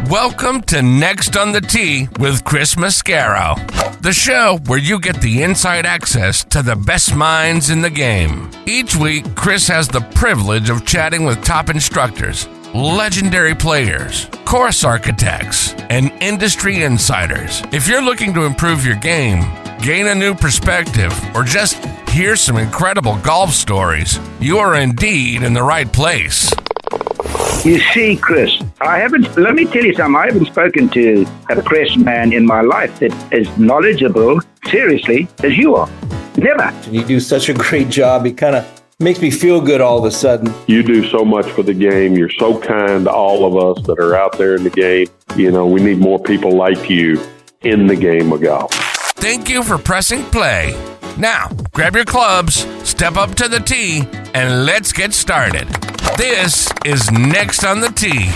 Welcome to Next on the Tee with Chris Mascaro, the show where you get the inside access to the best minds in the game. Each week, Chris has the privilege of chatting with top instructors, legendary players, course architects, and industry insiders. If you're looking to improve your game, gain a new perspective, or just hear some incredible golf stories, you are indeed in the right place. You see, Chris, let me tell you something. I haven't spoken to a press man in my life that is knowledgeable, seriously, as you are. Never. You do such a great job. It kind of makes me feel good all of a sudden. You do so much for the game. You're so kind to all of us that are out there in the game. You know, we need more people like you in the game of golf. Thank you for pressing play. Now, grab your clubs, step up to the tee, and let's get started. This is Next on the Tee.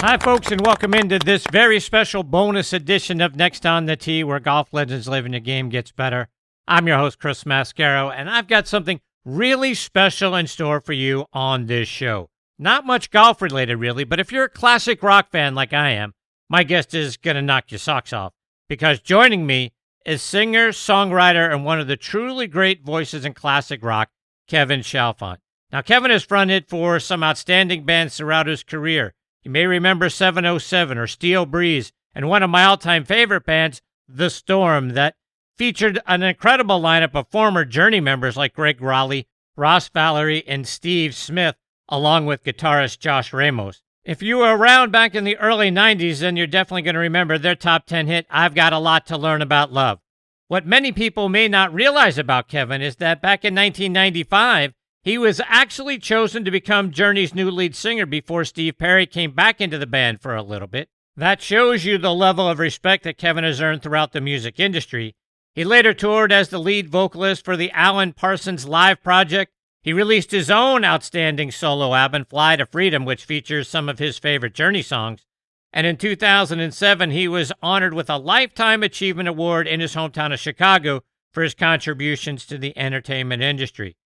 Hi, folks, and welcome into this very special bonus edition of Next on the Tee, where golf legends live and the game gets better. I'm your host, Chris Mascaro, and I've got something really special in store for you on this show. Not much golf-related, really, but if you're a classic rock fan like I am, my guest is going to knock your socks off, because joining me is singer, songwriter, and one of the truly great voices in classic rock, Kevin Chalfant. Now, Kevin has fronted for some outstanding bands throughout his career. You may remember 707 or Steel Breeze, and one of my all-time favorite bands, The Storm, that featured an incredible lineup of former Journey members like Greg Raleigh, Ross Valerie, and Steve Smith, along with guitarist Josh Ramos. If you were around back in the early 90s, then you're definitely going to remember their top 10 hit, I've Got a Lot to Learn About Love. What many people may not realize about Kevin is that back in 1995, he was actually chosen to become Journey's new lead singer before Steve Perry came back into the band for a little bit. That shows you the level of respect that Kevin has earned throughout the music industry. He later toured as the lead vocalist for the Alan Parsons Live project. He released his own outstanding solo album, Fly to Freedom, which features some of his favorite Journey songs. And in 2007, he was honored with a Lifetime Achievement Award in his hometown of Chicago for his contributions to the entertainment industry.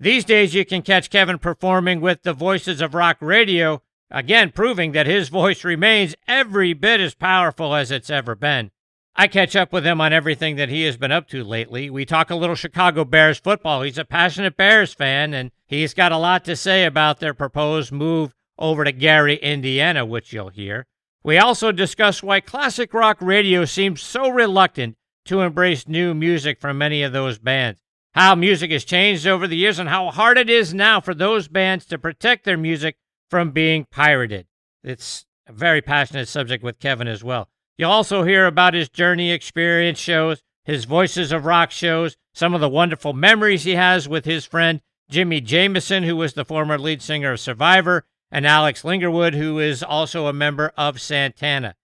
These days, you can catch Kevin performing with the Voices of Rock Radio, again proving that his voice remains every bit as powerful as it's ever been. I catch up with him on everything that he has been up to lately. We talk a little Chicago Bears football. He's a passionate Bears fan, and he's got a lot to say about their proposed move over to Gary, Indiana, which you'll hear. We also discuss why classic rock radio seems so reluctant to embrace new music from many of those bands. How music has changed over the years and how hard it is now for those bands to protect their music from being pirated. It's a very passionate subject with Kevin as well. You'll also hear about his Journey Experience shows, his Voices of Rock shows, some of the wonderful memories he has with his friend Jimi Jamison, who was the former lead singer of Survivor, and Alex Ligertwood, who is also a member of Santana.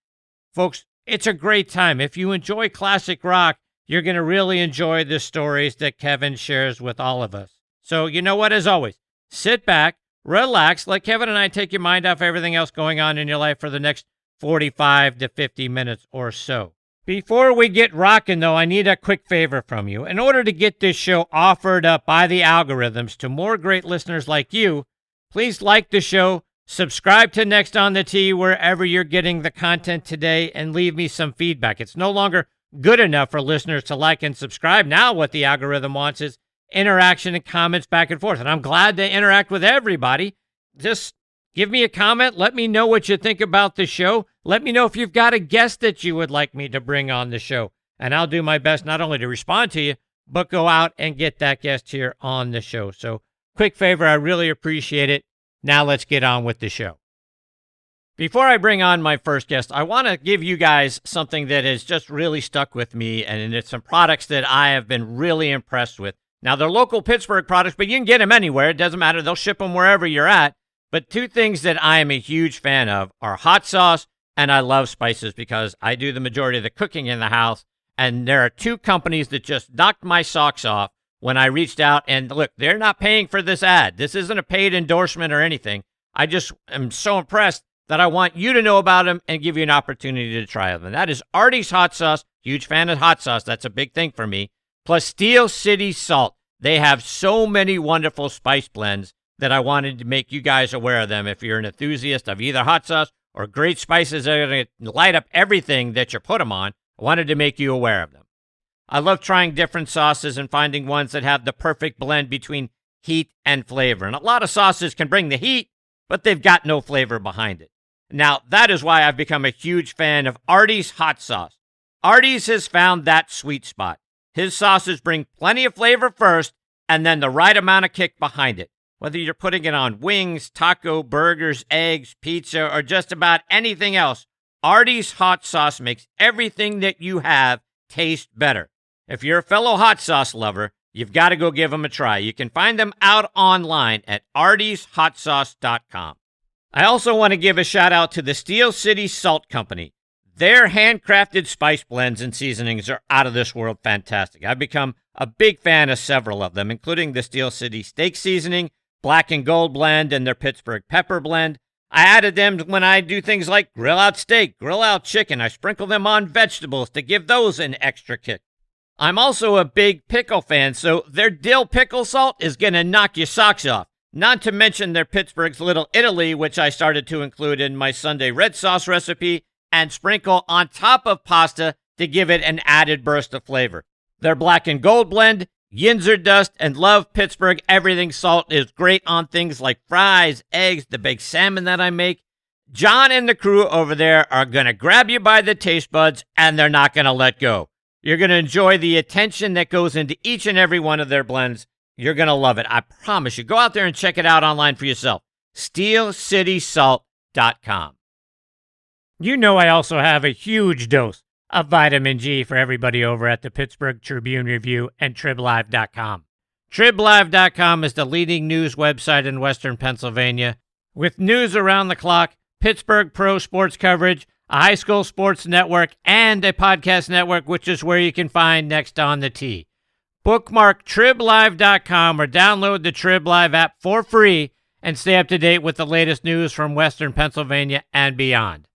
Folks, it's a great time. If you enjoy classic rock, you're going to really enjoy the stories that Kevin shares with all of us. So, you know what? As always, sit back, relax, let Kevin and I take your mind off everything else going on in your life for the next 45 to 50 minutes or so. Before we get rocking, though, I need a quick favor from you. In order to get this show offered up by the algorithms to more great listeners like you, please like the show, subscribe to Next on the Tee wherever you're getting the content today, and leave me some feedback. It's no longer good enough for listeners to like and subscribe. Now what the algorithm wants is interaction and comments back and forth. And I'm glad to interact with everybody. Just give me a comment. Let me know what you think about the show. Let me know if you've got a guest that you would like me to bring on the show. And I'll do my best not only to respond to you, but go out and get that guest here on the show. So quick favor, I really appreciate it. Now let's get on with the show. Before I bring on my first guest, I want to give you guys something that has just really stuck with me, and it's some products that I have been really impressed with. Now, they're local Pittsburgh products, but you can get them anywhere. It doesn't matter. They'll ship them wherever you're at. But two things that I am a huge fan of are hot sauce, and I love spices because I do the majority of the cooking in the house, and there are two companies that just knocked my socks off when I reached out. And look, they're not paying for this ad. This isn't a paid endorsement or anything. I just am so impressed that I want you to know about them and give you an opportunity to try them. And that is Artie's Hot Sauce. Huge fan of hot sauce. That's a big thing for me. Plus Steel City Salt. They have so many wonderful spice blends that I wanted to make you guys aware of them if you're an enthusiast of either hot sauce or great spices that are going to light up everything that you put them on, I wanted to make you aware of them. I love trying different sauces and finding ones that have the perfect blend between heat and flavor. And a lot of sauces can bring the heat, but they've got no flavor behind it. Now, that is why I've become a huge fan of Artie's hot sauce. Artie's has found that sweet spot. His sauces bring plenty of flavor first, and then the right amount of kick behind it. Whether you're putting it on wings, taco, burgers, eggs, pizza, or just about anything else, Artie's hot sauce makes everything that you have taste better. If you're a fellow hot sauce lover, you've got to go give them a try. You can find them out online at artieshotsauce.com. I also want to give a shout out to the Steel City Salt Company. Their handcrafted spice blends and seasonings are out of this world fantastic. I've become a big fan of several of them, including the Steel City Steak Seasoning, Black and Gold Blend, and their Pittsburgh Pepper Blend. I added them when I do things like grill out steak, grill out chicken. I sprinkle them on vegetables to give those an extra kick. I'm also a big pickle fan, so their dill pickle salt is going to knock your socks off. Not to mention their Pittsburgh's Little Italy, which I started to include in my Sunday red sauce recipe and sprinkle on top of pasta to give it an added burst of flavor. Their Black and Gold Blend, Yinzer Dust, and Love Pittsburgh Everything Salt is great on things like fries, eggs, the baked salmon that I make. John and the crew over there are going to grab you by the taste buds, and they're not going to let go. You're going to enjoy the attention that goes into each and every one of their blends. You're going to love it. I promise you. Go out there and check it out online for yourself. SteelCitySalt.com. You know I also have a huge dose of vitamin G for everybody over at the Pittsburgh Tribune Review and TribLive.com. TribLive.com is the leading news website in Western Pennsylvania with news around the clock, Pittsburgh pro sports coverage, a high school sports network, and a podcast network, which is where you can find Next on the Tee. Bookmark TribLive.com or download the TribLive app for free and stay up to date with the latest news from Western Pennsylvania and beyond.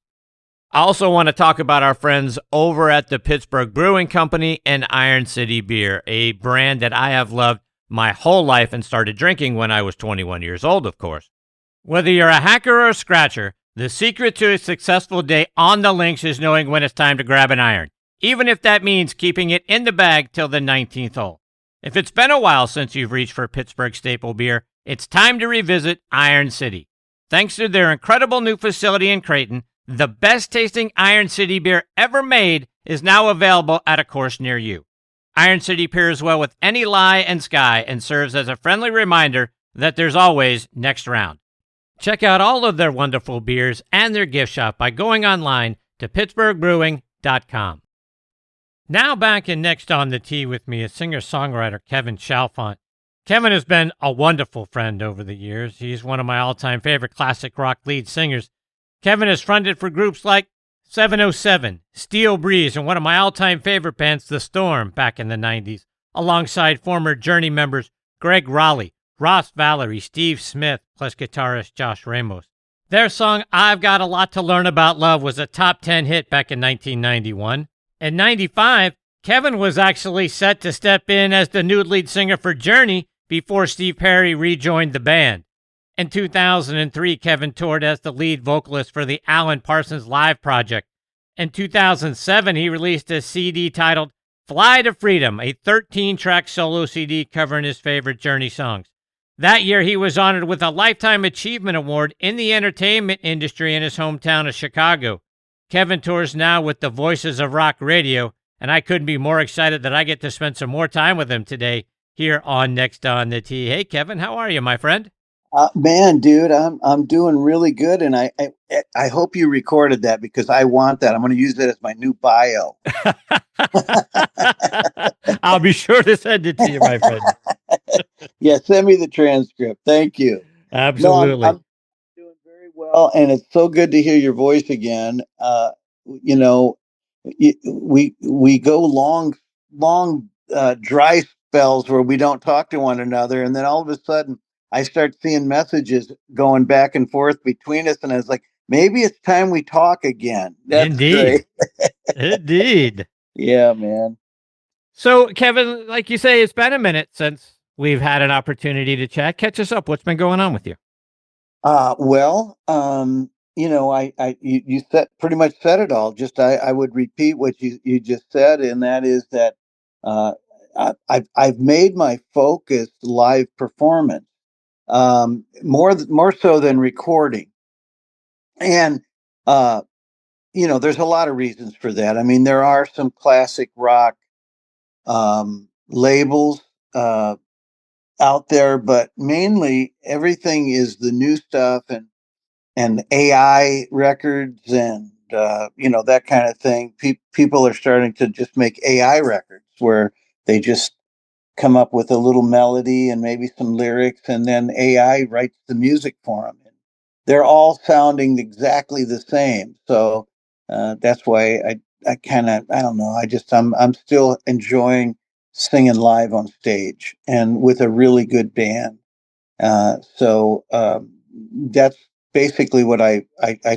I also want to talk about our friends over at the Pittsburgh Brewing Company and Iron City Beer, a brand that I have loved my whole life and started drinking when I was 21 years old, of course. Whether you're a hacker or a scratcher, the secret to a successful day on the links is knowing when it's time to grab an iron, even if that means keeping it in the bag till the 19th hole. If it's been a while since you've reached for Pittsburgh staple beer, it's time to revisit Iron City. Thanks to their incredible new facility in Creighton, the best-tasting Iron City beer ever made is now available at a course near you. Iron City pairs well with any lie and sky and serves as a friendly reminder that there's always next round. Check out all of their wonderful beers and their gift shop by going online to pittsburghbrewing.com. Now back in Next on the Tee with me is singer-songwriter Kevin Chalfant. Kevin has been a wonderful friend over the years. He's one of my all-time favorite classic rock lead singers. Kevin has fronted for groups like 707, Steel Breeze, and one of my all-time favorite bands, The Storm, back in the 90s, alongside former Journey members Greg Raleigh, Ross Valerie, Steve Smith, plus guitarist Josh Ramos. Their song, I've Got a Lot to Learn About Love, was a top 10 hit back in 1991. In 95, Kevin was actually set to step in as the new lead singer for Journey before Steve Perry rejoined the band. In 2003, Kevin toured as the lead vocalist for the Alan Parsons Live project. In 2007, he released a CD titled Fly to Freedom, a 13-track solo CD covering his favorite Journey songs. That year, he was honored with a Lifetime Achievement Award in the entertainment industry in his hometown of Chicago. Kevin tours now with the Voices of Rock Radio, and I couldn't be more excited that I get to spend some more time with him today here on Next on the Tee. Hey, Kevin, how are you, my friend? Man, dude, I'm doing really good, and I hope you recorded that because I want that. I'm going to use that as my new bio. I'll be sure to send it to you, my friend. Yeah, send me the transcript. Thank you. Absolutely. No, I'm doing very well, and it's so good to hear your voice again. We go long dry spells where we don't talk to one another, and then all of a sudden I start seeing messages going back and forth between us, and I was like, maybe it's time we talk again. That's Indeed. great. Indeed. Yeah, man. So, Kevin, like you say, it's been a minute since we've had an opportunity to chat. Catch us up. What's been going on with you? you said pretty much said it all. Just I would repeat what you just said, and that is that uh, I've made my focus live performance, more so than recording. And there's a lot of reasons for that. I mean, there are some classic rock labels out there, but mainly everything is the new stuff and AI records and that kind of thing. People are starting to just make AI records where they just come up with a little melody and maybe some lyrics, and then AI writes the music for them. And they're all sounding exactly the same. So that's why I kind of, I don't know. I'm still enjoying singing live on stage and with a really good band. So that's basically what I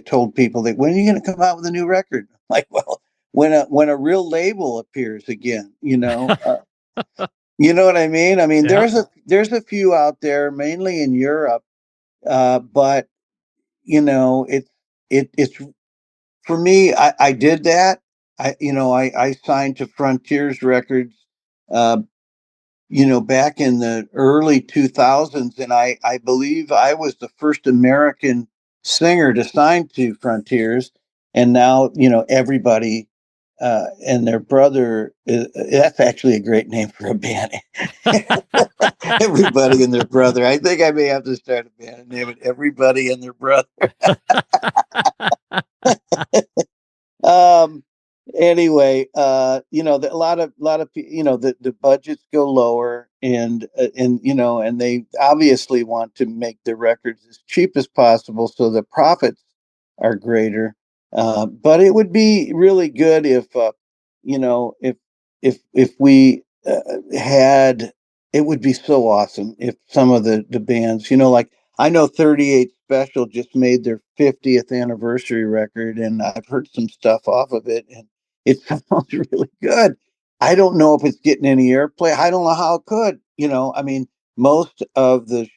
told people, that when are you going to come out with a new record? Like, well, when a real label appears again, you know what I mean? I mean, Yeah. there's a few out there, mainly in Europe, but it's for me. I did that. I signed to Frontiers Records, uh, back in the early 2000s, and I believe I was the first American singer to sign to Frontiers, and now everybody and their brother. That's actually a great name for a band. Everybody and their brother. I think I may have to start a band and name it Everybody and Their Brother. um anyway, a lot of the budgets go lower, and they obviously want to make the records as cheap as possible so the profits are greater. But it would be really good if you know if we had it would be so awesome if some of the bands, like, I know 38 Special just made their 50th anniversary record, and I've heard some stuff off of it, and it sounds really good. I don't know if it's getting any airplay. I don't know how it could. I mean, most of the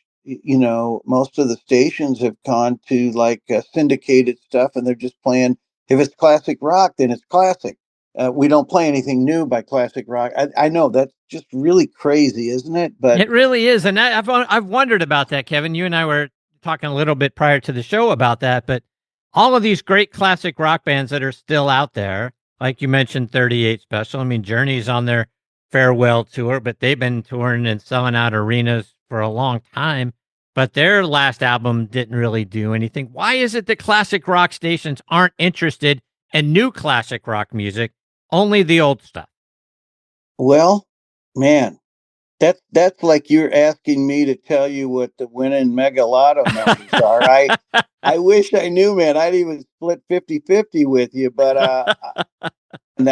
most of the stations have gone to like syndicated stuff, and they're just playing. If it's classic rock, then it's classic. We don't play anything new by classic rock. I know that's just really crazy, isn't it? But It really is, and I've wondered about that, Kevin. You and I were talking a little bit prior to the show about that, but all of these great classic rock bands that are still out there, like you mentioned, 38 Special. I mean, Journey's on their farewell tour, but they've been touring and selling out arenas for a long time. But their last album didn't really do anything. Why is it that classic rock stations aren't interested in new classic rock music, only the old stuff? well, man, that's like you're asking me to tell you what the winning Mega Lotto numbers are. I wish I knew, man. I'd even split 50-50 with you, but and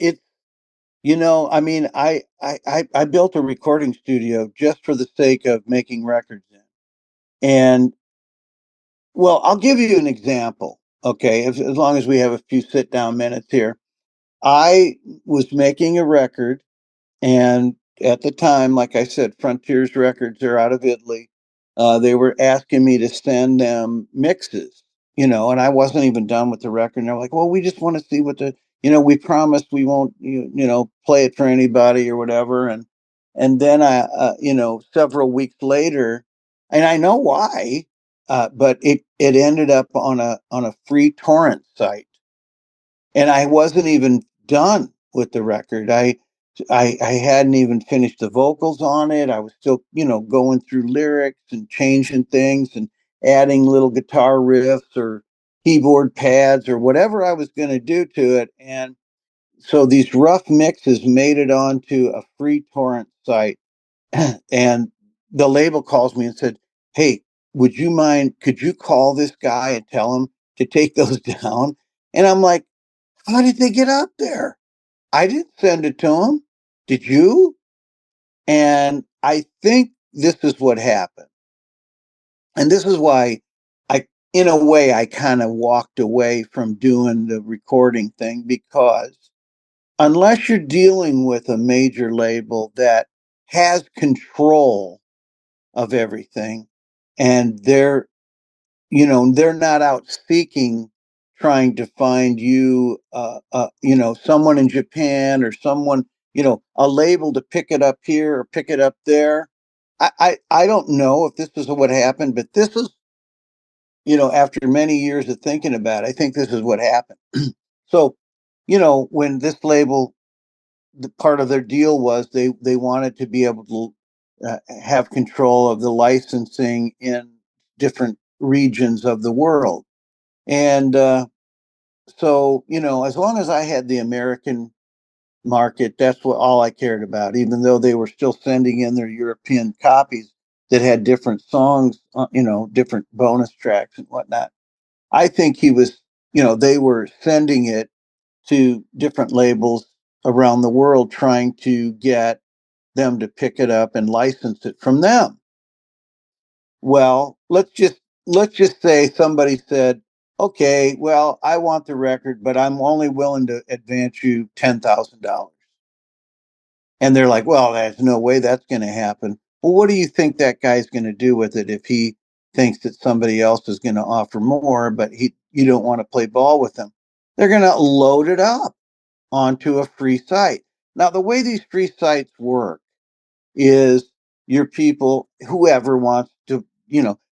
it's I mean, I built a recording studio just for the sake of making records in. And well, I'll give you an example, okay? As long as we have a few sit down minutes here. I was making a record. And at the time, like I said, Frontiers Records are out of Italy. They were asking me to send them mixes, and I wasn't even done with the record. And they're like, "Well, we just want to see we promised we won't, play it for anybody or whatever." And then several weeks later, and I know why, but it ended up on a free torrent site, and I wasn't even done with the record. I hadn't even finished the vocals on it. I was still, going through lyrics and changing things and adding little guitar riffs or keyboard pads or whatever I was going to do to it. And so these rough mixes made it onto a free torrent site. And the label calls me and said, "Hey, could you call this guy and tell him to take those down?" And I'm like, "How did they get up there? I didn't send it to him. Did you?" And I think this is what happened. And this is why in a way, I kind of walked away from doing the recording thing, because unless you're dealing with a major label that has control of everything, and they're they're not out seeking, trying to find you, someone in Japan or someone, a label to pick it up here or pick it up there. I don't know if this is what happened, but this is, after many years of thinking about it, I think this is what happened. So, when this label, the part of their deal was they wanted to be able to have control of the licensing in different regions of the world. And so, as long as I had the American market, that's all I cared about, even though they were still sending in their European copies that had different songs, different bonus tracks and whatnot. I think they were sending it to different labels around the world, trying to get them to pick it up and license it from them. Well, let's just say somebody said, okay, well, I want the record, but I'm only willing to advance you $10,000. And they're like, well, there's no way that's going to happen. Well, what do you think that guy's going to do with it if he thinks that somebody else is going to offer more, but you don't want to play ball with them? They're going to load it up onto a free site. Now, the way these free sites work is your people, whoever wants to,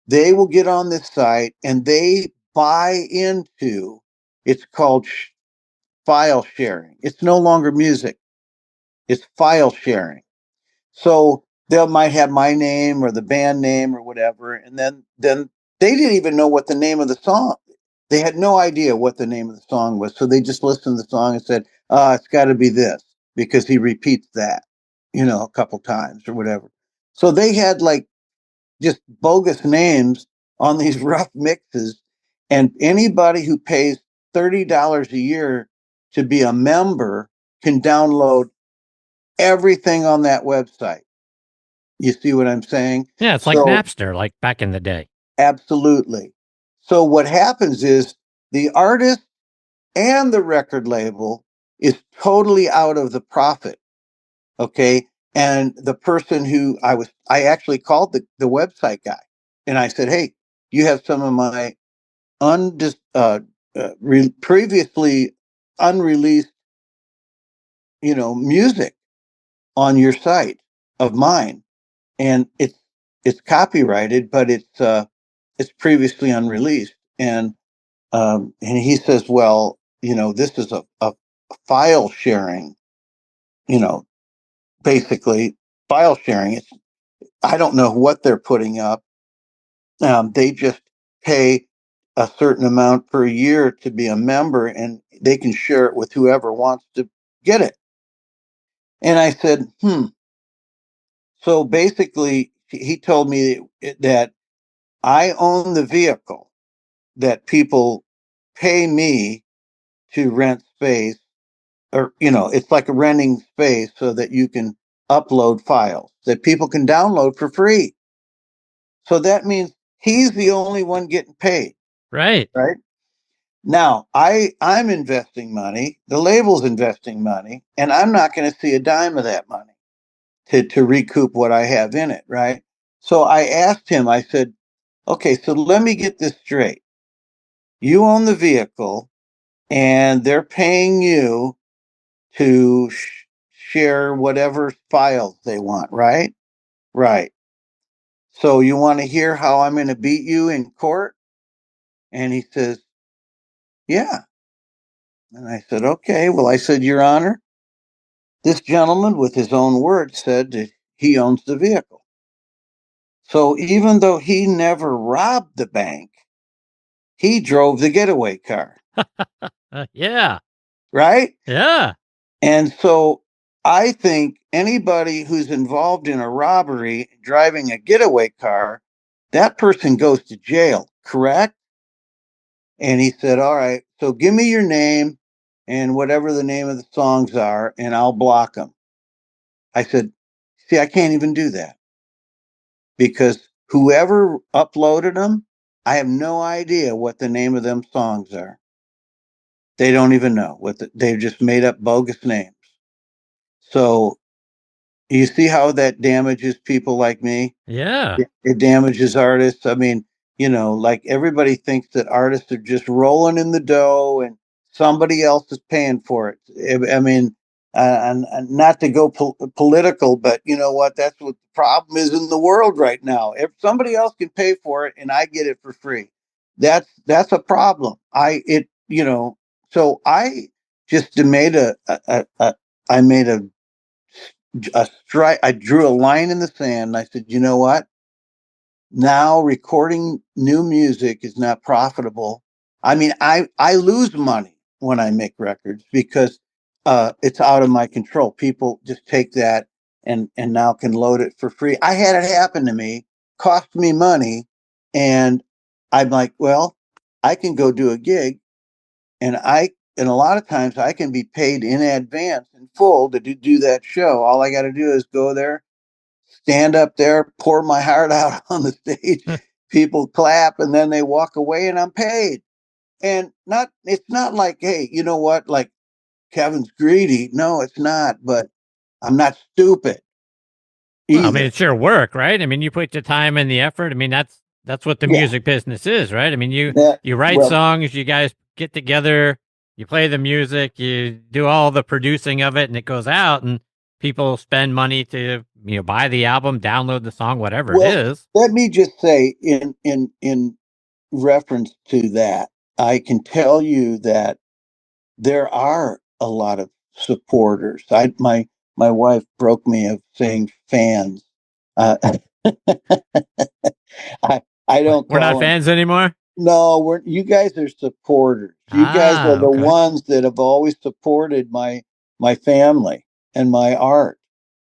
they will get on this site and they buy into, it's called file sharing. It's no longer music. It's file sharing. So they might have my name or the band name or whatever. And then they didn't even know what the name of the song. They had no idea what the name of the song was. So they just listened to the song and said, it's got to be this because he repeats that, a couple times or whatever. So they had like just bogus names on these rough mixes. And anybody who pays $30 a year to be a member can download everything on that website. You see what I'm saying? Yeah, it's like Napster, like back in the day. Absolutely. So what happens is the artist and the record label is totally out of the profit. Okay. And the person who I actually called the website guy and I said, hey, you have some of my previously unreleased, music on your site of mine. And it's copyrighted, but it's previously unreleased. And he says, well, this is a file sharing, basically file sharing. I don't know what they're putting up. They just pay a certain amount per year to be a member, and they can share it with whoever wants to get it. And I said, So basically, he told me that I own the vehicle, that people pay me to rent space, or, it's like a renting space so that you can upload files that people can download for free. So that means he's the only one getting paid. Right. Right. Now I'm investing money, the label's investing money, and I'm not going to see a dime of that money to recoup what I have in it. Right. So I asked him, I said, okay, so let me get this straight. You own the vehicle and they're paying you to share whatever files they want, right? Right. So you want to hear how I'm going to beat you in court? And he says, yeah. And I said, okay. Well, I said, Your Honor, this gentleman with his own words said that he owns the vehicle. So even though he never robbed the bank, he drove the getaway car. Yeah. Right? Yeah. And so I think anybody who's involved in a robbery driving a getaway car, that person goes to jail, correct? And he said, all right, so give me your name and whatever the name of the songs are, and I'll block them. I said, see, I can't even do that because whoever uploaded them, I have no idea what the name of them songs are. They don't even know they've just made up bogus names. So you see how that damages people like me? Yeah. It damages artists. I mean, like everybody thinks that artists are just rolling in the dough and somebody else is paying for it. I mean, and not to go political, but you know what? That's what the problem is in the world right now. If somebody else can pay for it and I get it for free, that's a problem. So I just made I made a strike. I drew a line in the sand. And I said, you know what? Now recording new music is not profitable. I mean, I lose money when I make records because it's out of my control. People just take that and now can load it for free. I had it happen to me, cost me money, and I'm like, well, I can go do a gig, and a lot of times I can be paid in advance in full to do that show. All I got to do is go there, stand up there, pour my heart out on the stage. People clap and then they walk away and I'm paid. And it's not like, hey, you know what? Like Kevin's greedy. No, it's not, but I'm not stupid Well, I mean, either. it's your work, right? I mean, you put the time and the effort. I mean, that's what the Yeah. music business is, right? I mean, That, you write well, songs, you guys get together, you play the music, you do all the producing of it, and it goes out, and people spend money to buy the album, download the song, whatever it well, is. let me just say in reference to that, I can tell you that there are a lot of supporters. My wife broke me of saying fans. Uh, I don't We're not call them. fans anymore. No, you guys are supporters. You guys are the Okay. ones that have always supported my family and my art.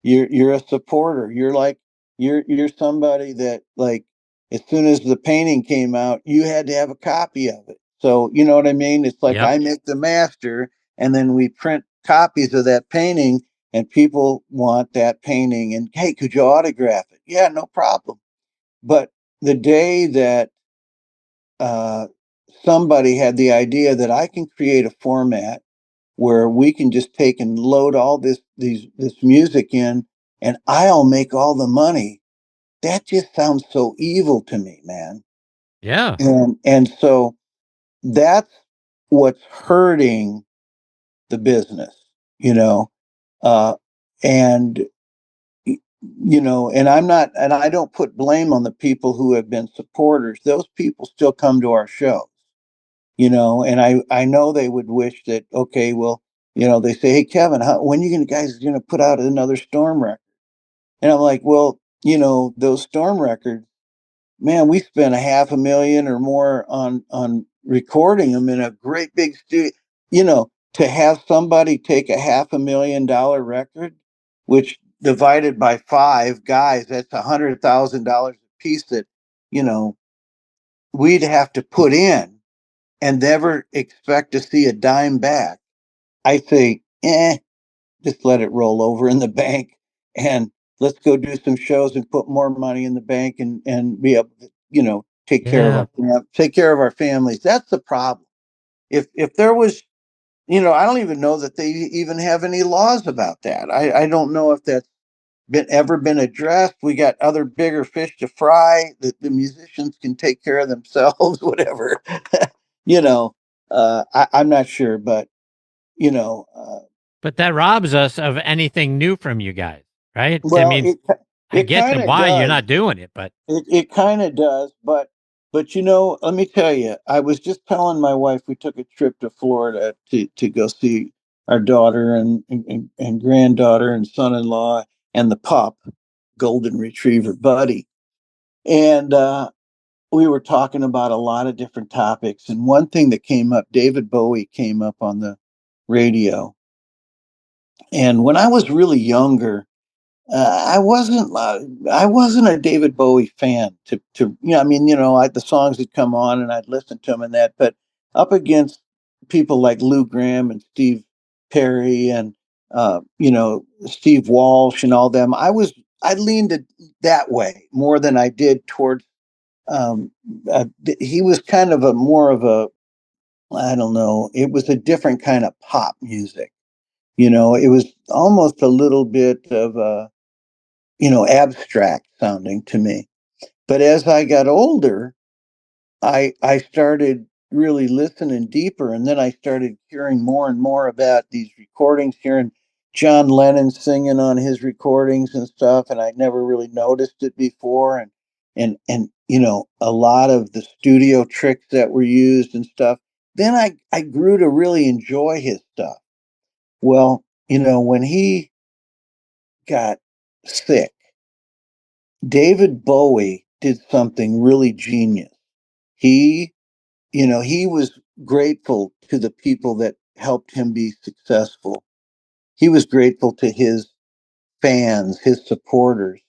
You're a supporter. You're somebody that, like, as soon as the painting came out, you had to have a copy of it. So you know what I mean? It's like Yep. I make the master and then we print copies of that painting and people want that painting and hey, could you autograph it? Yeah, no problem. But the day that uh, somebody had the idea that I can create a format where we can just take and load all this music in and I'll make all the money. That just sounds so evil to me, man. Yeah. And so that's what's hurting the business, you know. Uh and and I don't put blame on the people who have been supporters. Those people still come to our shows, and I know they would wish that, okay, well, they say, hey, Kevin, when you guys going to put out another Storm record? And I'm like, well, those Storm records, man, we spent a half a million or more on recording them in a great big studio. To have somebody take a $500,000 record, which divided by 5 guys, that's $100,000 a piece that you know we'd have to put in and never expect to see a dime back. I say, just let it roll over in the bank and let's go do some shows and put more money in the bank and be able to, take care of Yeah. our families. That's the problem. If there was, I don't even know that they even have any laws about that. I don't know if that's ever been addressed. We got other bigger fish to fry. The musicians can take care of themselves, whatever. you know, I'm not sure, but you know, uh, But that robs us of anything new from you guys, right? I well, mean, I it get kind the of why you're does. not doing it, but It kind of does, but let me tell you, I was just telling my wife we took a trip to Florida to go see our daughter and granddaughter and son-in-law and the pup, golden retriever Buddy, and we were talking about a lot of different topics. And one thing that came up, David Bowie came up on the radio, and when I was really younger, I wasn't a David Bowie fan I mean, the songs would come on and I'd listen to them and that, but up against people like Lou Gramm and Steve Perry and Steve Walsh and all them, I leaned that way more than I did towards um, he was kind of a more of a, I don't know, it was a different kind of pop music. It was almost a little bit of a abstract sounding to me. But as I got older, I started really listening deeper, and then I started hearing more and more about these recordings, hearing John Lennon singing on his recordings and stuff, and I'd never really noticed it before, and a lot of the studio tricks that were used and stuff. Then I grew to really enjoy his stuff. Well, when he got sick, David Bowie did something really genius. He he was grateful to the people that helped him be successful. He was grateful to his fans, his supporters,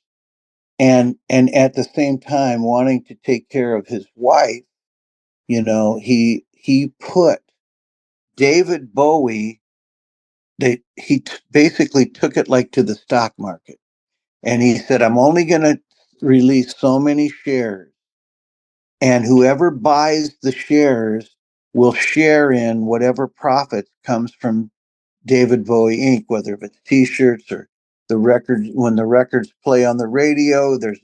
and at the same time wanting to take care of his wife. He put David Bowie. Basically took it like to the stock market, and he said, "I'm only going to release so many shares, and whoever buys the shares will share in whatever profit comes from David Bowie Inc., whether it's t-shirts or the record, when the records play on the radio, there's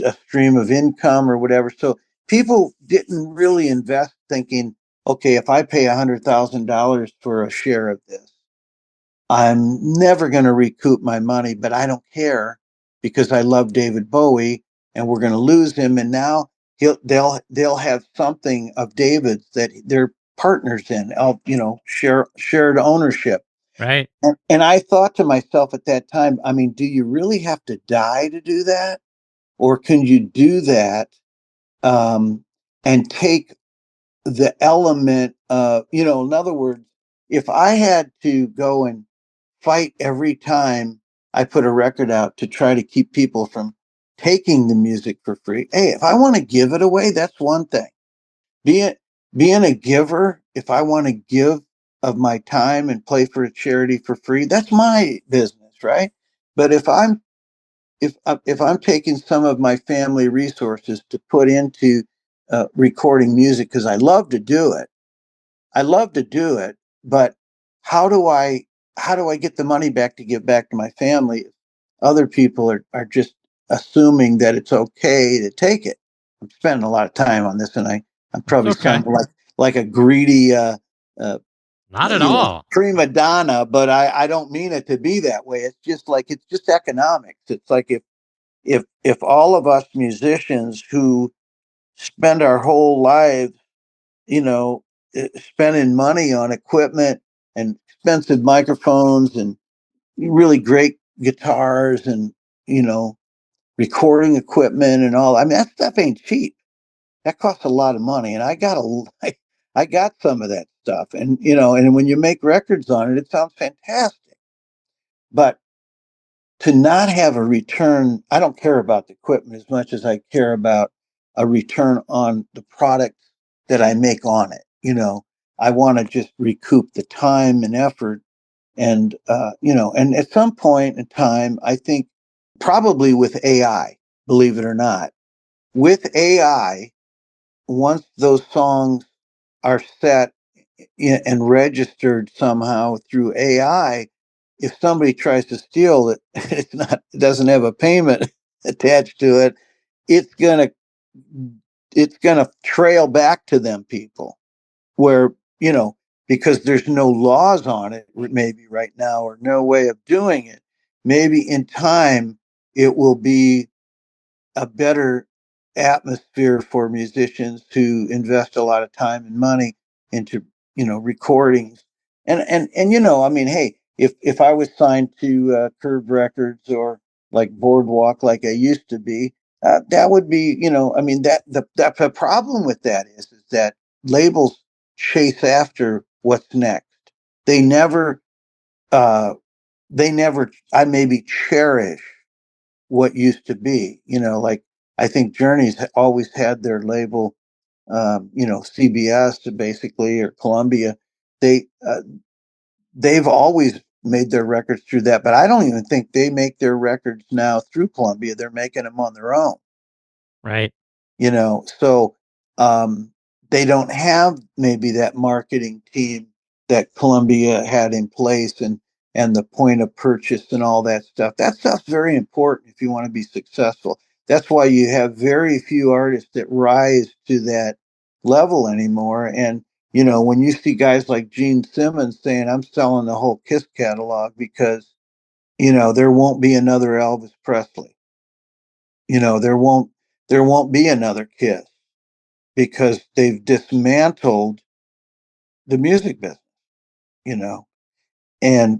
a stream of income or whatever." So people didn't really invest thinking, okay, if I pay $100,000 for a share of this, I'm never going to recoup my money, but I don't care because I love David Bowie and we're going to lose him. And now they'll have something of David's that they're partners in, shared ownership. Right. And I thought to myself at that time, I mean, do you really have to die to do that? Or can you do that and take the element of, in other words, if I had to go and fight every time I put a record out to try to keep people from taking the music for free. Hey, if I want to give it away, that's one thing. Being a giver, if I want to give of my time and play for a charity for free, that's my business, right? But if I'm taking some of my family resources to put into recording music because I love to do it, but how do I get the money back to give back to my family if other people are just assuming that it's okay to take it? I'm spending a lot of time on this, and I'm probably sounding like a greedy Not at all. prima donna, but I don't mean it to be that way. It's just economics. It's like if all of us musicians who spend our whole lives, spending money on equipment and expensive microphones and really great guitars and, recording equipment and all. I mean, that stuff ain't cheap. That costs a lot of money. And I got some of that stuff. And, and when you make records on it, it sounds fantastic. But to not have a return, I don't care about the equipment as much as I care about a return on the product that I make on it. I want to just recoup the time and effort. And, and at some point in time, I think probably with AI, believe it or not, with AI, once those songs are set and registered somehow through AI, if somebody tries to steal it, it doesn't have a payment attached to it, it's gonna trail back to them people where, because there's no laws on it maybe right now or no way of doing it. Maybe in time it will be a better atmosphere for musicians who invest a lot of time and money into recordings and I mean, hey, if I was signed to Curve Records or like Boardwalk like I used to be, that would be, I mean, that the problem with that is that labels chase after what's next. They never uh I maybe cherish what used to be. Like I think Journey's always had their label, CBS basically, or Columbia. They they've always made their records through that, but I don't even think they make their records now through Columbia. They're making them on their own. Right. So they don't have maybe that marketing team that Columbia had in place and the point of purchase and all that stuff. That stuff's very important if you want to be successful. that's why you have very few artists that rise to that level anymore. And, you know, when you see guys like Gene Simmons saying, I'm selling the whole Kiss catalog because, you know, there won't be another Elvis Presley. You know, there won't be another Kiss because they've dismantled the music business, you know.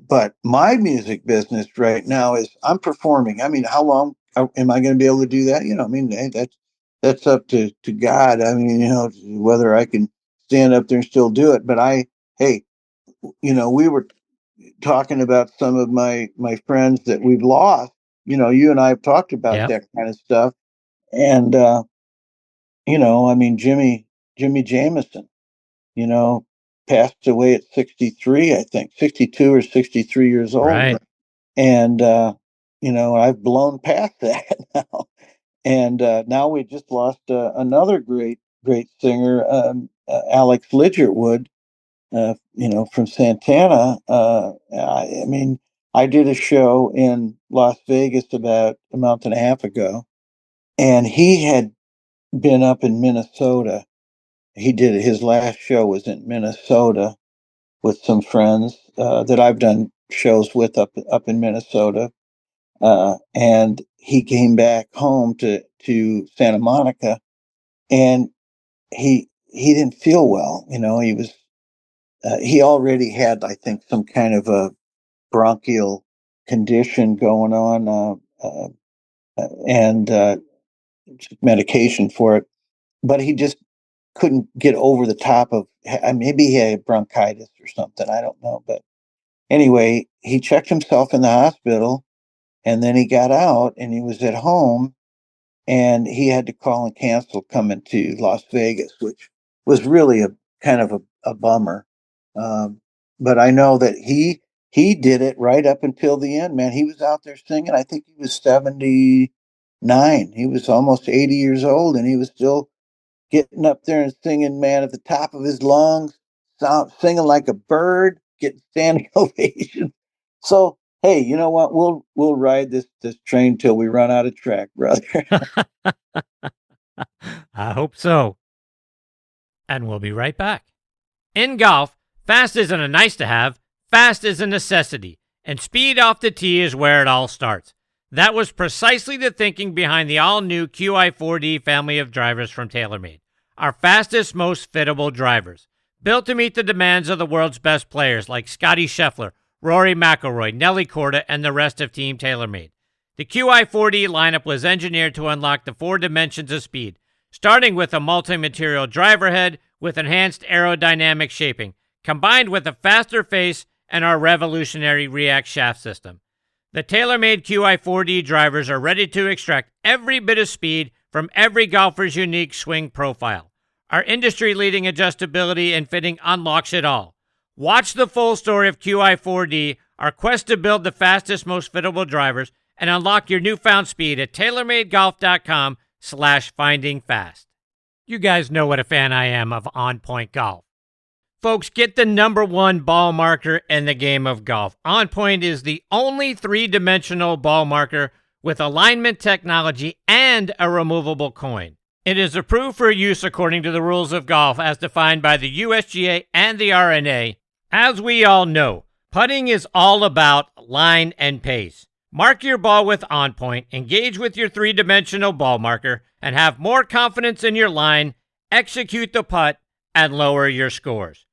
But my music business right now is I'm performing. I mean, how long am I going to be able to do that? You know, I mean, hey, that's up to God. I mean, you know, whether I can stand up there and still do it. But hey, you know, we were talking about some of my friends that we've lost. You know, you and I have talked about that kind of stuff. And, you know, I mean, Jimi Jamison, you know, passed away at 63, I think, 62 or 63 years old. Right. And, you know, I've blown past that now. And now we just lost another great singer, Alex Ligertwood, you know, from Santana. I mean, I did a show in Las Vegas about a month and a half ago, and he had been up in Minnesota. His last show was in Minnesota with some friends that I've done shows with up in Minnesota. And he came back home to Santa Monica, and he didn't feel well. You know, he already had, I think, some kind of a bronchial condition going on, and medication for it, but he just couldn't get over the top of, maybe he had bronchitis or something. I don't know. But anyway, he checked himself in the hospital, and then he got out and he was at home, and he had to call and cancel coming to Las Vegas, which was really a kind of a bummer. But I know that he did it right up until the end, man. He was out there singing. I think he was 79. He was almost 80 years old, and he was still getting up there and singing, man, at the top of his lungs, singing like a bird, getting standing ovation. So, hey, you know what? We'll ride this train till we run out of track, brother. I hope so. And we'll be right back. In golf, fast isn't a nice to have, fast is a necessity, and speed off the tee is where it all starts. That was precisely the thinking behind the all-new QI4D family of drivers from TaylorMade, our fastest, most fittable drivers. Built to meet the demands of the world's best players like Scottie Scheffler, Rory McIlroy, Nelly Korda, and the rest of Team TaylorMade. The QI4D lineup was engineered to unlock the 4 dimensions of speed, starting with a multi-material driver head with enhanced aerodynamic shaping, combined with a faster face and our revolutionary React shaft system. The TaylorMade QI4D drivers are ready to extract every bit of speed from every golfer's unique swing profile. Our industry-leading adjustability and fitting unlocks it all. Watch the full story of QI4D, our quest to build the fastest, most fittable drivers, and unlock your newfound speed at TaylorMadeGolf.com/findingfast. You guys know what a fan I am of On Point Golf. Folks, get the #1 ball marker in the game of golf. On Point is the only 3-dimensional ball marker with alignment technology and a removable coin. It is approved for use according to the rules of golf as defined by the USGA and the R&A. As we all know, putting is all about line and pace. Mark your ball with On Point, engage with your 3-dimensional ball marker, and have more confidence in your line, execute the putt, and lower your scores.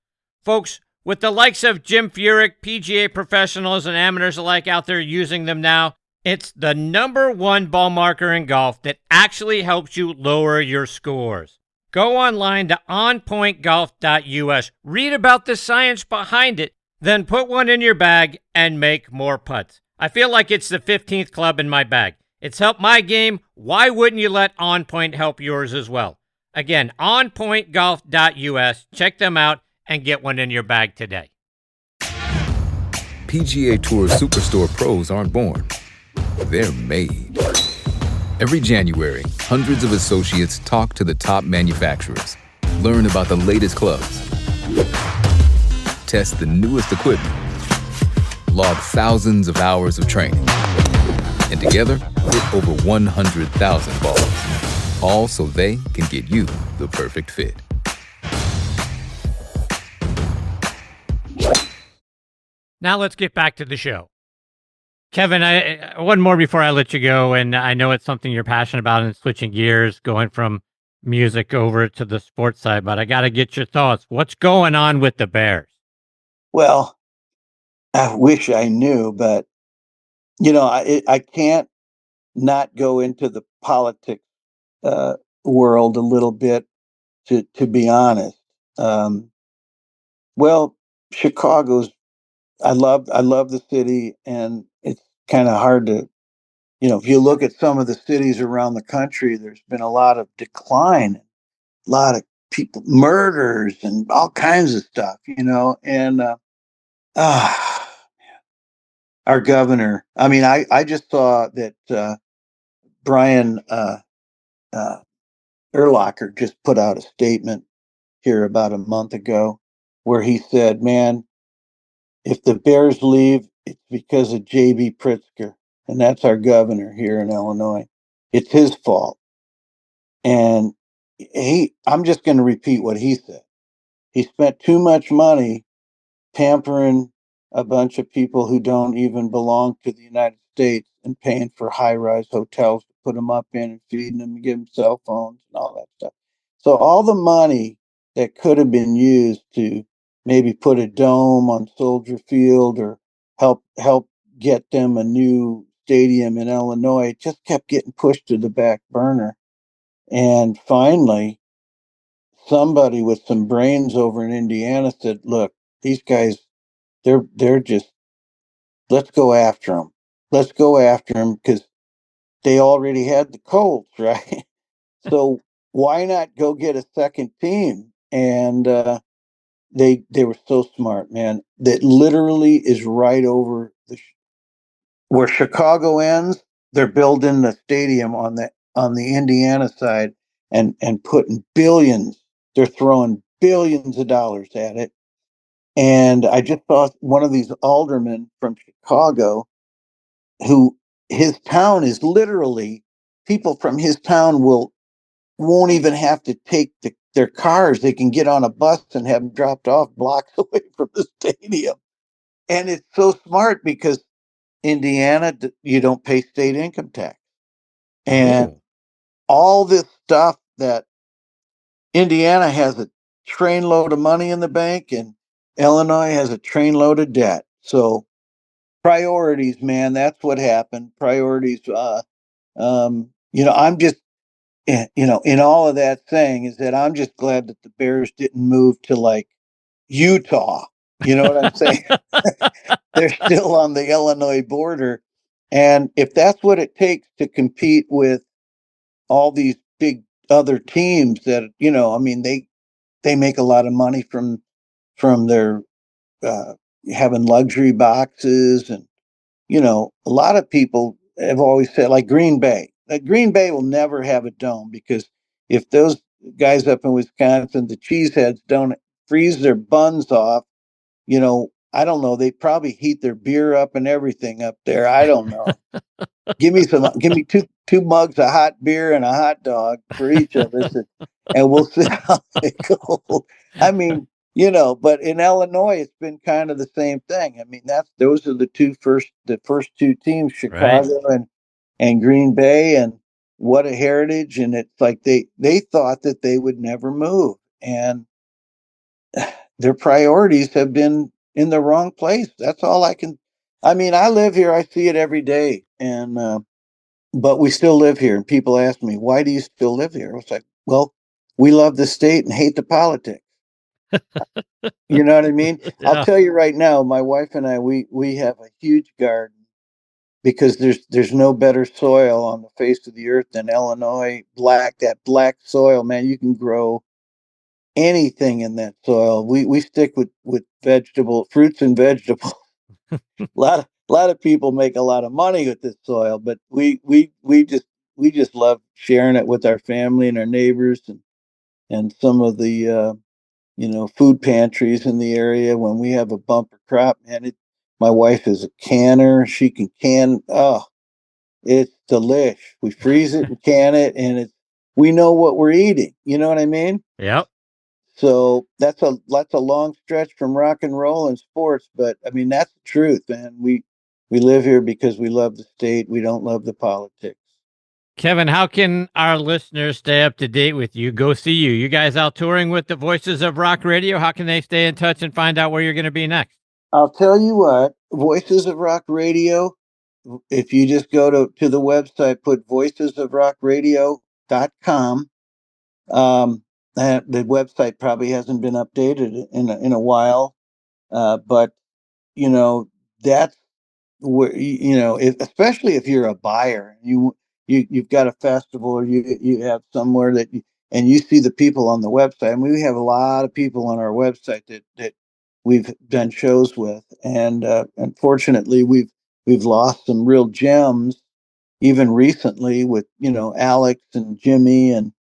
Folks, with the likes of Jim Furyk, PGA professionals and amateurs alike out there using them now, it's the #1 ball marker in golf that actually helps you lower your scores. Go online to onpointgolf.us, read about the science behind it, then put one in your bag and make more putts. I feel like it's the 15th club in my bag. It's helped my game. Why wouldn't you let On Point help yours as well? Again, onpointgolf.us. Check them out and get one in your bag today. PGA Tour Superstore pros aren't born. They're made. Every January, hundreds of associates talk to the top manufacturers, learn about the latest clubs, test the newest equipment, log thousands of hours of training. And together, fit over 100,000 balls, all so they can get you the perfect fit. Now let's get back to the show. Kevin, one more before I let you go, and I know it's something you're passionate about and switching gears, going from music over to the sports side, but I got to get your thoughts. What's going on with the Bears? Well, I wish I knew, but I can't not go into the politics world a little bit to be honest. Well, Chicago's I love the city, and it's kind of hard to, if you look at some of the cities around the country, there's been a lot of decline, a lot of people murders and all kinds of stuff, and our governor. I mean, I just saw that Brian Urlacher just put out a statement here about a month ago where he said, "Man, if the Bears leave, it's because of J.B. Pritzker, and that's our governor here in Illinois. It's his fault." And I'm just going to repeat what he said. He spent too much money pampering a bunch of people who don't even belong to the United States and paying for high-rise hotels to put them up in and feeding them and give them cell phones and all that stuff. So all the money that could have been used to maybe put a dome on Soldier Field or help get them a new stadium in Illinois just kept getting pushed to the back burner. And finally, somebody with some brains over in Indiana said, "Look, these guys, they're just, let's go after them. Let's go after them because they already had the Colts, right? So why not go get a second team?" And they were so smart, man. That literally is right over where Chicago ends. They're building the stadium on the Indiana side and putting billions. They're throwing billions of dollars at it. And I just saw one of these aldermen from Chicago who his town is literally, people from his town won't even have to take their cars. They can get on a bus and have them dropped off blocks away from the stadium. And it's so smart because Indiana, you don't pay state income tax. And all this stuff that Indiana has a trainload of money in the bank and Illinois has a trainload of debt. So priorities, man, that's what happened. Priorities. I'm just, in all of that saying is that I'm just glad that the Bears didn't move to like Utah. You know what I'm saying? They're still on the Illinois border. And if that's what it takes to compete with all these big other teams that, I mean, they make a lot of money from their having luxury boxes. And a lot of people have always said, like Green Bay, that Green Bay will never have a dome because if those guys up in Wisconsin, the cheeseheads, don't freeze their buns off, I don't know, they probably heat their beer up and everything up there. I don't know. Give me two mugs of hot beer and a hot dog for each of us, and we'll see how they go. I mean, but in Illinois, it's been kind of the same thing. I mean, those are the first two teams, Chicago and Green Bay, and what a heritage. And it's like they thought that they would never move, and their priorities have been in the wrong place. That's all I mean, I live here, I see it every day, and but we still live here. And people ask me, "Why do you still live here?" I was like, "Well, we love the state and hate the politics." You know what I mean? Yeah. I'll tell you right now, my wife and I, we have a huge garden because there's no better soil on the face of the earth than Illinois. That black soil, man, you can grow anything in that soil. We stick with fruits and vegetables. A lot of people make a lot of money with this soil, but we just love sharing it with our family and our neighbors and some of the food pantries in the area. When we have a bumper crop, man, my wife is a canner. She can can. Oh, It's delish. We freeze it and can it, and we know what we're eating. You know what I mean? Yep. So that's a long stretch from rock and roll and sports, but I mean that's the truth, man. We live here because we love the state. We don't love the politics. Kevin, how can our listeners stay up to date with you? Go see you. You guys out touring with the Voices of Rock Radio? How can they stay in touch and find out where you're going to be next? I'll tell you what, Voices of Rock Radio, if you just go to the website, put voicesofrockradio.com. The website probably hasn't been updated in a while, but you know that's where especially if you're a buyer, you've got a festival or you have somewhere and you see the people on the website. I mean, we have a lot of people on our website that we've done shows with, and unfortunately we've lost some real gems even recently with Alex and Jimi and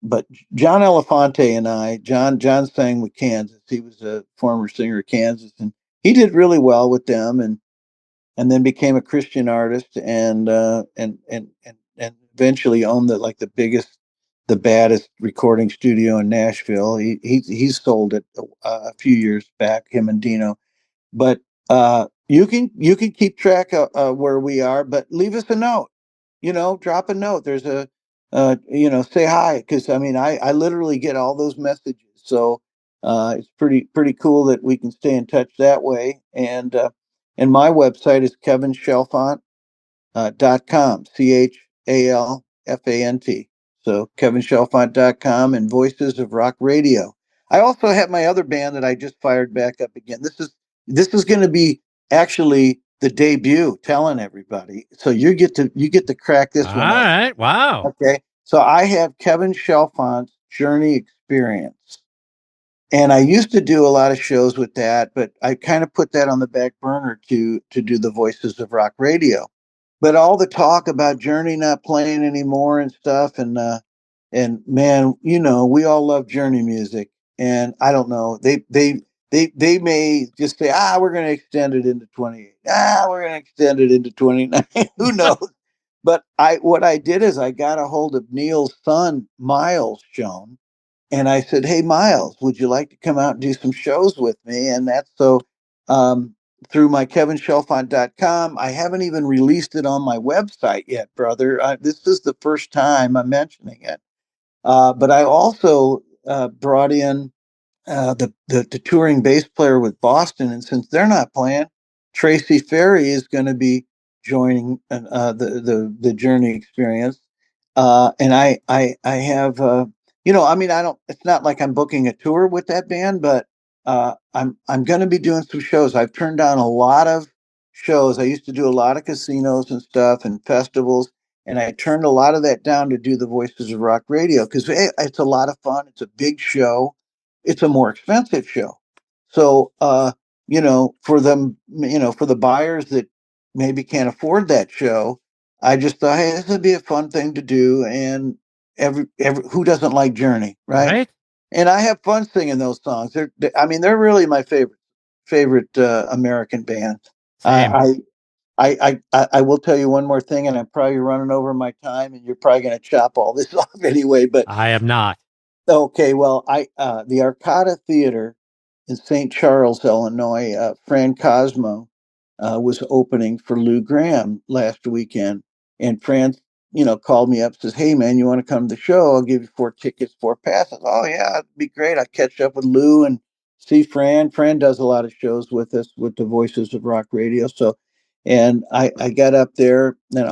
but John Elefante and John sang with Kansas. He was a former singer of Kansas, and he did really well with them, and then became a Christian artist, and eventually owned the biggest, the baddest recording studio in Nashville. He sold it a few years back. Him and Dino, but you can keep track of where we are, but leave us a note. Drop a note. There's say hi, because I mean I literally get all those messages. So it's pretty cool that we can stay in touch that way. And my website is kevinchalfant.com, CHALFANT. So kevinchalfant.com and Voices of Rock Radio. I also have my other band that I just fired back up again. This is going to be actually the debut, telling everybody. So you get to crack this All one open. right. Wow. Okay. So I have Kevin Chalfant's Journey Experience. And I used to do a lot of shows with that, but I kind of put that on the back burner to do the Voices of Rock Radio. But all the talk about Journey not playing anymore and stuff, and man, we all love Journey music, and I don't know, they may just say, we're going to extend it into 28, we're going to extend it into 29. Who knows? But what I did is I got a hold of Neil's son, Miles Schoen, and I said, "Hey, Miles, would you like to come out and do some shows with me?" And that's through my kevinchalfant.com. I haven't even released it on my website yet, brother. This is the first time I'm mentioning it. But I also brought in the touring bass player with Boston, and since they're not playing, Tracy Ferry is going to be joining the Journey Experience. And I have I mean, I don't. It's not like I'm booking a tour with that band, but I'm going to be doing some shows. I've turned down a lot of shows. I used to do a lot of casinos and stuff and festivals, and I turned a lot of that down to do the Voices of Rock Radio because it's a lot of fun. It's a big show. It's a more expensive show. So for them, for the buyers that maybe can't afford that show, I just thought, hey, this would be a fun thing to do, and every who doesn't like Journey, right? Right. And I have fun singing those songs. They're really my favorite American band. Same. I will tell you one more thing, and I'm probably running over my time, and you're probably going to chop all this off anyway. But I am not. okay, well, the Arcada Theater in St. Charles, Illinois, Fran Cosmo was opening for Lou Gramm last weekend, and Fran, called me up, says, "Hey, man, you want to come to the show? I'll give you 4 tickets, 4 passes." Oh yeah, it'd be great. I'll catch up with Lou and see Fran. Fran does a lot of shows with us with the Voices of Rock Radio. So, and I got up there, and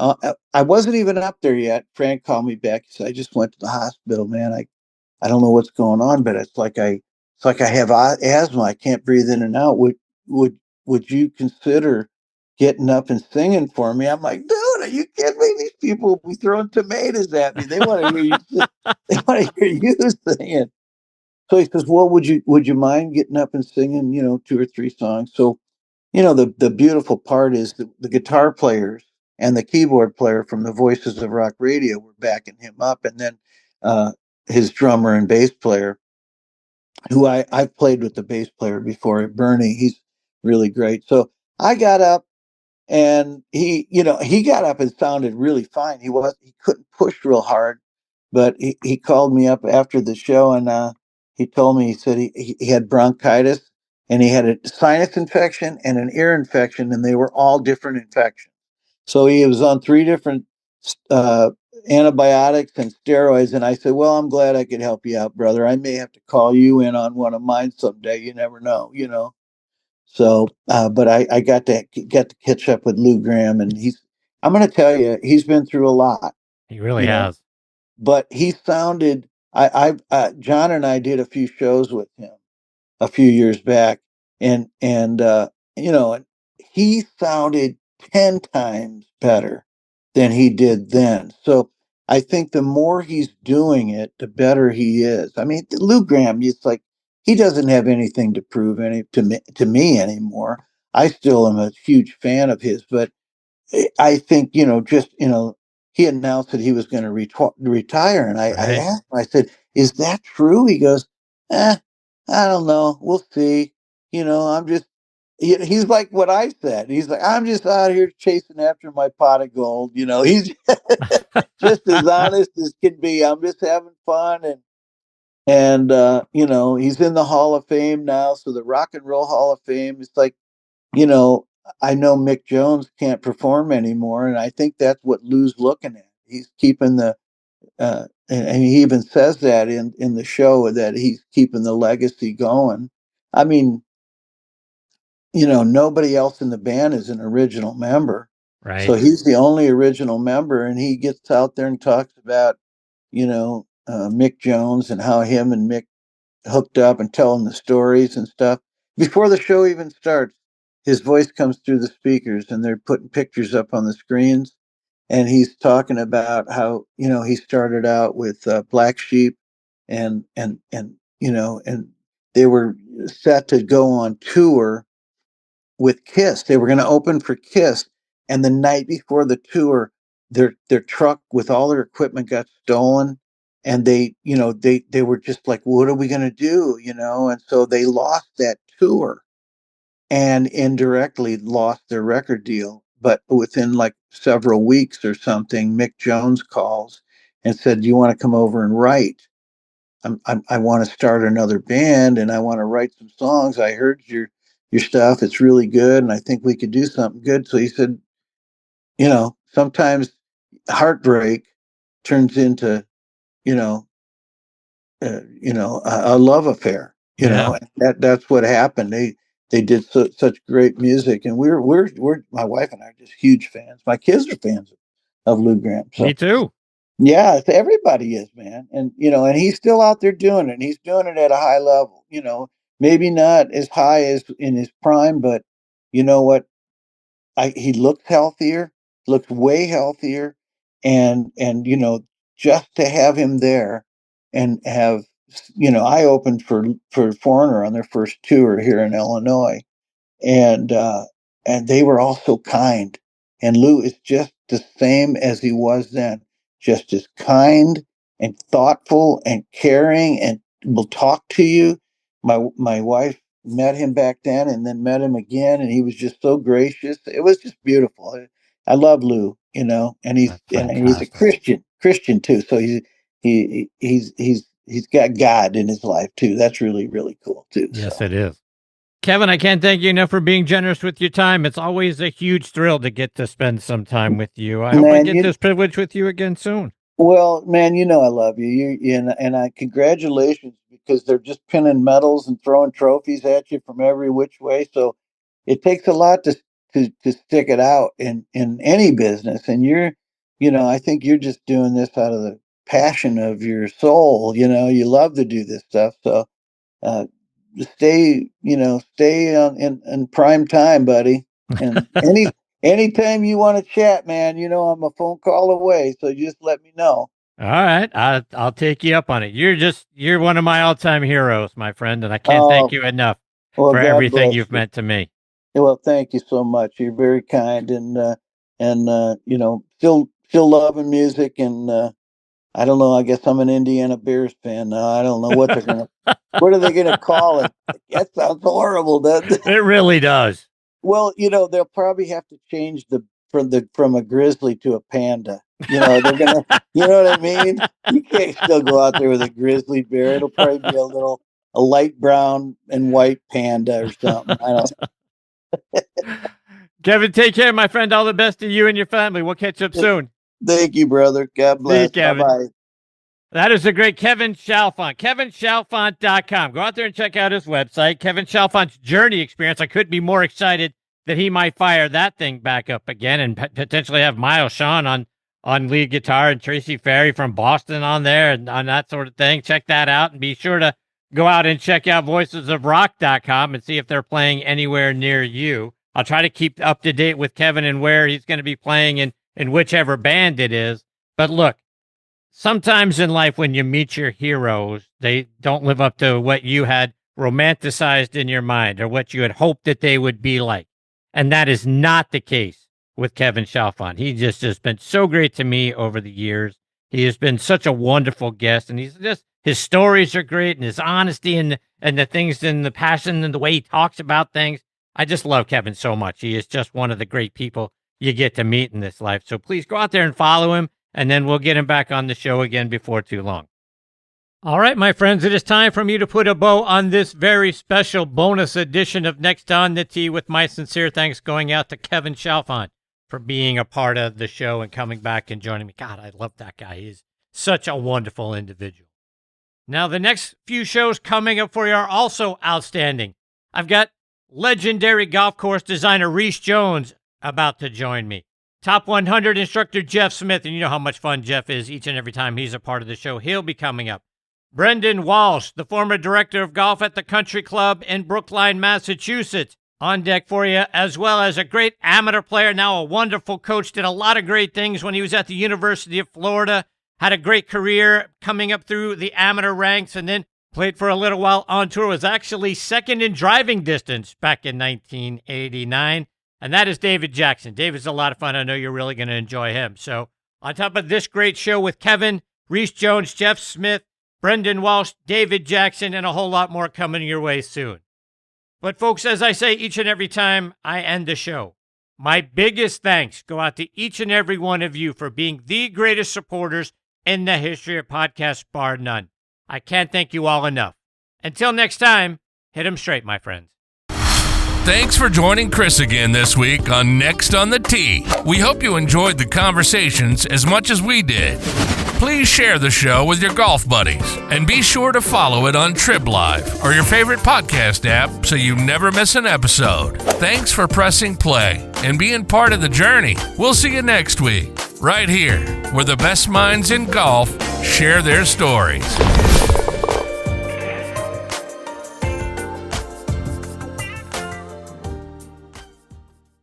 I wasn't even up there yet. Fran called me back. He said, "I just went to the hospital, man. I don't know what's going on, but it's like I have asthma. I can't breathe in and out. Would would you consider getting up and singing for me?" I'm like, "Dude, are you kidding me? These people will be throwing tomatoes at me. They want to hear you. They want to hear you singing." So he says, "Well, would you mind getting up and singing, 2 or 3 songs?" So, the beautiful part is the guitar players and the keyboard player from the Voices of Rock Radio were backing him up, and then uh, his drummer and bass player, who I've played with the bass player before, Bernie. He's really great. So I got up And he got up and sounded really fine. He couldn't push real hard, but he called me up after the show, and he told me, he said he had bronchitis, and he had a sinus infection and an ear infection, and they were all different infections. So he was on 3 different uh, antibiotics and steroids. And I said, well, I'm glad I could help you out, brother. I may have to call you in on one of mine someday. You never know, So, but I got to catch up with Lou Graham, and I'm going to tell you, he's been through a lot, He really has. but he sounded, John and I did a few shows with him a few years back, and he sounded 10 times better than he did then. So I think the more he's doing it, the better he is. I mean, Lou Graham, it's like he doesn't have anything to prove to me anymore. I still am a huge fan of his, but I think, he announced that he was going to retire. And I Right. asked him, I said, is that true? He goes, I don't know. We'll see. I'm just, he's like what I said. He's like, I'm just out here chasing after my pot of gold. He's just as honest as can be. I'm just having fun. And he's in the Hall of Fame now. So the Rock and Roll Hall of Fame, it's like, you know, I know Mick Jones can't perform anymore, and I think that's what Lou's looking at. He's keeping and he even says that in the show, that he's keeping the legacy going. I mean, nobody else in the band is an original member, so Right. he's the only original member, and he gets out there and talks about, Mick Jones and how him and Mick hooked up and telling the stories and stuff. Before the show even starts, his voice comes through the speakers and they're putting pictures up on the screens. And he's talking about how, he started out with Black Sheep, and they were set to go on tour with Kiss. They were going to open for Kiss. And the night before the tour, their truck with all their equipment got stolen. And they were just like, what are we going to do? And so they lost that tour and indirectly lost their record deal. But within like several weeks or something, Mick Jones calls and said, do you want to come over and write? I want to start another band and I want to write some songs. I heard your stuff. It's really good. And I think we could do something good. So he said, sometimes heartbreak turns into, you know, a love affair, Yeah. that's what happened. They did such great music, and we're my wife and I are just huge fans. My kids are fans of Lou Graham. Me So too. yeah, everybody is, man. And and he's still out there doing it, and he's doing it at a high level, maybe not as high as in his prime, but you know what? He looked healthier, looked way healthier, and just to have him there and have I opened for Foreigner on their first tour here in Illinois, and they were all so kind. And Lou is just the same as he was then, just as kind and thoughtful and caring, and will talk to you. My wife met him back then, and then met him again, and he was just so gracious. It was just beautiful. I love Lou, and That's he's a fantastic. Christian too. So he's got God in his life too. That's really really cool too. Yes, So. it is. Kevin, I can't thank you enough for being generous with your time. It's always a huge thrill to get to spend some time with you. I hope I Man, get this privilege with you again soon. well, man, I love you. And I congratulations, because they're just pinning medals and throwing trophies at you from every which way. So it takes a lot to stick it out in any business. And I think you're just doing this out of the passion of your soul. You love to do this stuff. So uh, stay in prime time, buddy. And anytime you want to chat, man, I'm a phone call away. So just let me know. All right, I'll take you up on it. You're one of my all-time heroes, my friend, and I can't thank Oh, you enough well, for God everything bless you've you. meant to me. Well, thank you so much. You're very kind, and still loving music. And I don't know. I guess I'm an Indiana Bears fan now. I don't know what are they gonna call it? That sounds horrible, doesn't it? It really does. Well, they'll probably have to change from a grizzly to a panda. They're gonna, you know what I mean? You can't still go out there with a grizzly bear. It'll probably be a light brown and white panda or something. I don't know. Kevin, take care, my friend. All the best to you and your family. We'll catch up soon. Thank you, brother. God bless. Bye-bye. That is the great Kevin Chalfant. KevinChalfant.com. Go out there and check out his website. Kevin Chalfant's journey experience. I couldn't be more excited that he might fire that thing back up again and potentially have Miles Shawn on lead guitar and Tracy Ferry from Boston on there and on that sort of thing. Check that out, and be sure to go out and check out voicesofrock.com and see if they're playing anywhere near you. I'll try to keep up to date with Kevin and where he's going to be playing in whichever band it is. But look, sometimes in life when you meet your heroes, they don't live up to what you had romanticized in your mind or what you had hoped that they would be like. And that is not the case with Kevin Chalfant. He just has been so great to me over the years. He has been such a wonderful guest, and his stories are great, and his honesty and the things and the passion and the way he talks about things. I just love Kevin so much. He is just one of the great people you get to meet in this life. So please go out there and follow him, and then we'll get him back on the show again before too long. All right, my friends, it is time for me to put a bow on this very special bonus edition of Next on the Tee, with my sincere thanks going out to Kevin Chalfant for being a part of the show and coming back and joining me. God, I love that guy. He's such a wonderful individual. Now, the next few shows coming up for you are also outstanding. I've got legendary golf course designer Reese Jones about to join me. Top 100 instructor Jeff Smith, and you know how much fun Jeff is each and every time he's a part of the show. He'll be coming up. Brendan Walsh, the former director of golf at the Country Club in Brookline, Massachusetts, on deck for you, as well as a great amateur player, now a wonderful coach, did a lot of great things when he was at the University of Florida, had a great career coming up through the amateur ranks, and then played for a little while on tour, was actually second in driving distance back in 1989, and that is David Jackson. David's a lot of fun. I know you're really going to enjoy him. So on top of this great show with Kevin, Reese Jones, Jeff Smith, Brendan Walsh, David Jackson, and a whole lot more coming your way soon. But folks, as I say each and every time I end the show, my biggest thanks go out to each and every one of you for being the greatest supporters in the history of podcasts, bar none. I can't thank you all enough. Until next time, hit 'em straight, my friends. Thanks for joining Chris again this week on Next on the Tee. We hope you enjoyed the conversations as much as we did. Please share the show with your golf buddies, and be sure to follow it on Trib Live or your favorite podcast app so you never miss an episode. Thanks for pressing play and being part of the journey. We'll see you next week, right here, where the best minds in golf share their stories.